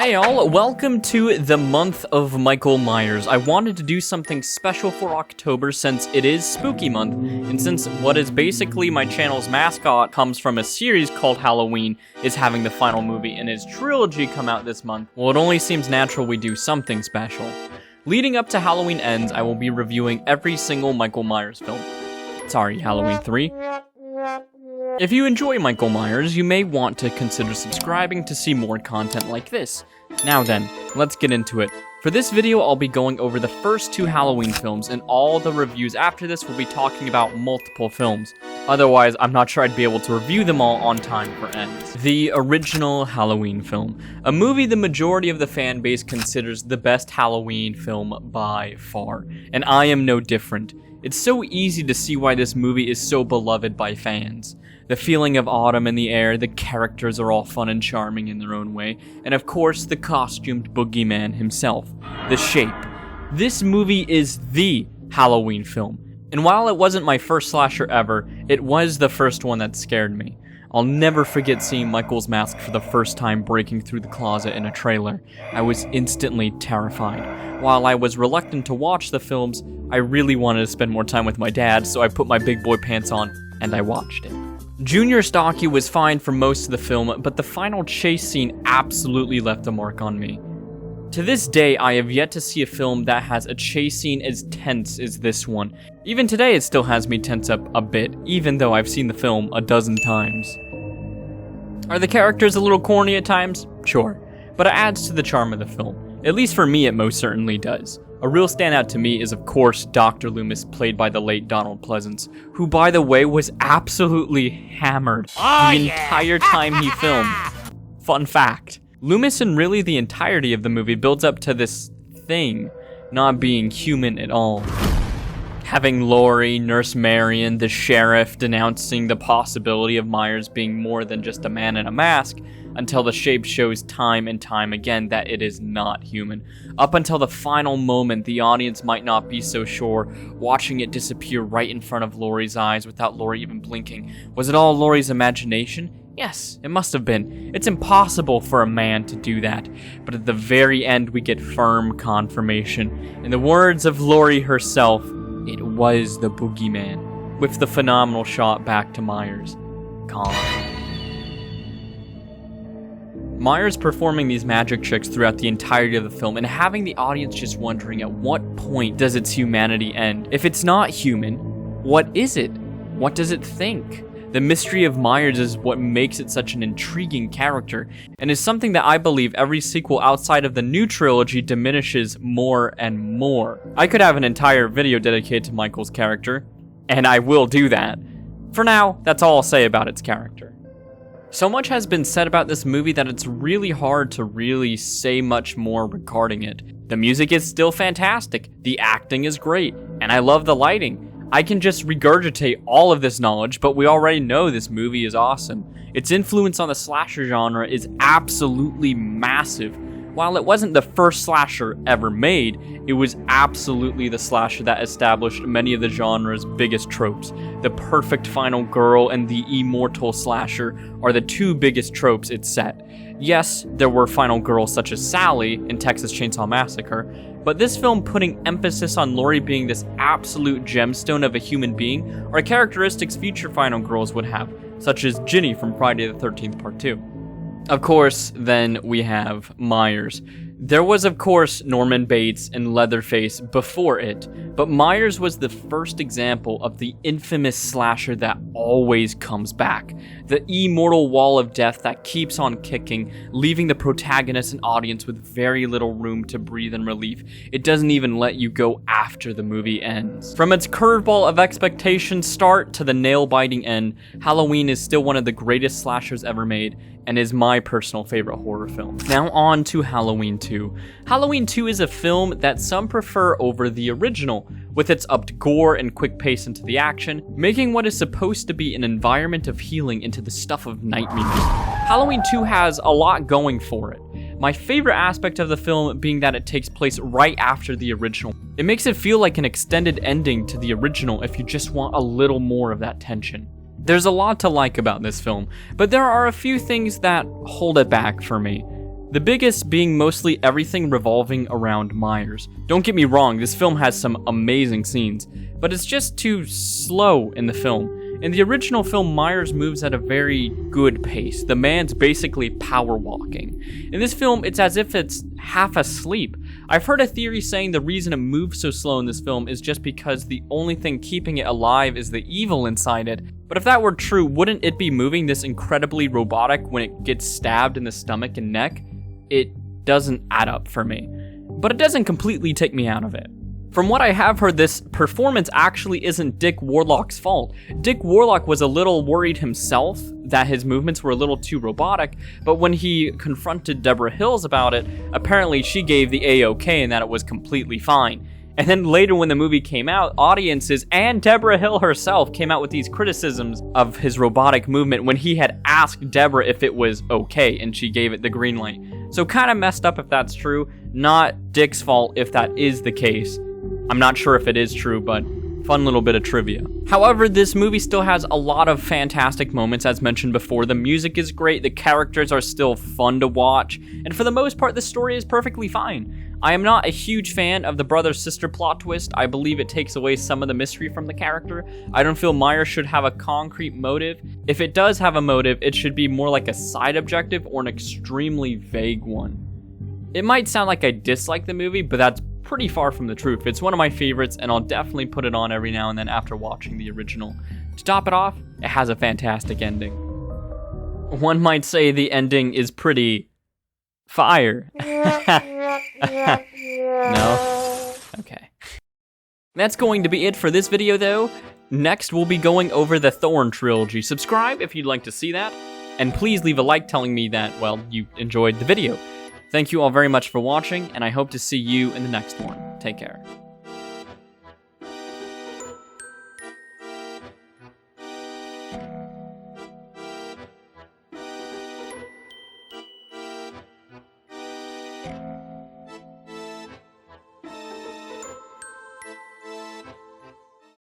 Hey all, welcome to the month of Michael Myers. I wanted to do something special for October since it is spooky month, and since what is basically my channel's mascot comes from a series called Halloween, is having the final movie in his trilogy come out this month, well it only seems natural we do something special. Leading up to Halloween Ends, I will be reviewing every single Michael Myers film. Sorry, Halloween 3. If you enjoy Michael Myers, you may want to consider subscribing to see more content like this. Now then, let's get into it. For this video, I'll be going over the first two Halloween films, and all the reviews after this will be talking about multiple films. Otherwise, I'm not sure I'd be able to review them all on time for ends. The original Halloween film. A movie the majority of the fan base considers the best Halloween film by far, and I am no different. It's so easy to see why this movie is so beloved by fans. The feeling of autumn in the air, the characters are all fun and charming in their own way, and of course the costumed boogeyman himself, the Shape. This movie is the Halloween film, and while it wasn't my first slasher ever, it was the first one that scared me. I'll never forget seeing Michael's mask for the first time breaking through the closet in a trailer. I was instantly terrified. While I was reluctant to watch the films, I really wanted to spend more time with my dad, so I put my big boy pants on and I watched it. Junior Stalky was fine for most of the film, but the final chase scene absolutely left a mark on me. To this day, I have yet to see a film that has a chase scene as tense as this one. Even today, it still has me tense up a bit, even though I've seen the film a dozen times. Are the characters a little corny at times? Sure, but it adds to the charm of the film. At least for me, it most certainly does. A real standout to me is, of course, Dr. Loomis, played by the late Donald Pleasance, who, by the way, was absolutely hammered the entire time he filmed. Fun fact. Loomis and really the entirety of the movie builds up to this thing not being human at all. Having Laurie, Nurse Marion, the sheriff denouncing the possibility of Myers being more than just a man in a mask, until the Shape shows time and time again that it is not human. Up until the final moment, the audience might not be so sure, watching it disappear right in front of Laurie's eyes without Laurie even blinking. Was it all Laurie's imagination? Yes, it must have been. It's impossible for a man to do that. But at the very end, we get firm confirmation. In the words of Laurie herself, it was the boogeyman, with the phenomenal shot back to Myers. Gone. Myers performing these magic tricks throughout the entirety of the film and having the audience just wondering at what point does its humanity end? If it's not human, what is it? What does it think? The mystery of Myers is what makes it such an intriguing character, and is something that I believe every sequel outside of the new trilogy diminishes more and more. I could have an entire video dedicated to Michael's character, and I will do that. For now, that's all I'll say about its character. So much has been said about this movie that it's really hard to really say much more regarding it. The music is still fantastic, the acting is great, and I love the lighting. I can just regurgitate all of this knowledge, but we already know this movie is awesome. Its influence on the slasher genre is absolutely massive. While it wasn't the first slasher ever made, it was absolutely the slasher that established many of the genre's biggest tropes. The perfect final girl and the immortal slasher are the two biggest tropes it set. Yes, there were final girls such as Sally in Texas Chainsaw Massacre, but this film putting emphasis on Laurie being this absolute gemstone of a human being are characteristics future final girls would have, such as Ginny from Friday the 13th Part 2. Of course, then we have Myers. There was, of course, Norman Bates and Leatherface before it, but Myers was the first example of the infamous slasher that always comes back. The immortal wall of death that keeps on kicking, leaving the protagonist and audience with very little room to breathe in relief. It doesn't even let you go after the movie ends. From its curveball of expectation start to the nail-biting end, Halloween is still one of the greatest slashers ever made, and is my personal favorite horror film. Now on to Halloween 2. Halloween 2 is a film that some prefer over the original, with its upped gore and quick pace into the action, making what is supposed to be an environment of healing into the stuff of nightmares. Halloween 2 has a lot going for it. My favorite aspect of the film being that it takes place right after the original. It makes it feel like an extended ending to the original if you just want a little more of that tension. There's a lot to like about this film, but there are a few things that hold it back for me. The biggest being mostly everything revolving around Myers. Don't get me wrong, this film has some amazing scenes, but it's just too slow in the film. In the original film, Myers moves at a very good pace. The man's basically power walking. In this film, it's as if it's half asleep. I've heard a theory saying the reason it moves so slow in this film is just because the only thing keeping it alive is the evil inside it. But if that were true, wouldn't it be moving this incredibly robotic when it gets stabbed in the stomach and neck? It doesn't add up for me. But it doesn't completely take me out of it. From what I have heard, this performance actually isn't Dick Warlock's fault. Dick Warlock was a little worried himself that his movements were a little too robotic, but when he confronted Deborah Hills about it, apparently she gave the A-OK and that it was completely fine. And then later when the movie came out, audiences and Deborah Hill herself came out with these criticisms of his robotic movement when he had asked Deborah if it was okay and she gave it the green light. So kind of messed up if that's true, not Dick's fault if that is the case. I'm not sure if it is true, but fun little bit of trivia. However, this movie still has a lot of fantastic moments, as mentioned before. The music is great, the characters are still fun to watch, and for the most part, the story is perfectly fine. I am not a huge fan of the brother-sister plot twist. I believe it takes away some of the mystery from the character. I don't feel Myers should have a concrete motive. If it does have a motive, it should be more like a side objective or an extremely vague one. It might sound like I dislike the movie, but that's pretty far from the truth. It's one of my favorites, and I'll definitely put it on every now and then after watching the original. To top it off, it has a fantastic ending. One might say the ending is pretty fire. No? Okay. That's going to be it for this video, though. Next, we'll be going over the Thorn trilogy. Subscribe if you'd like to see that, and please leave a like telling me that, well, you enjoyed the video. Thank you all very much for watching, and I hope to see you in the next one. Take care.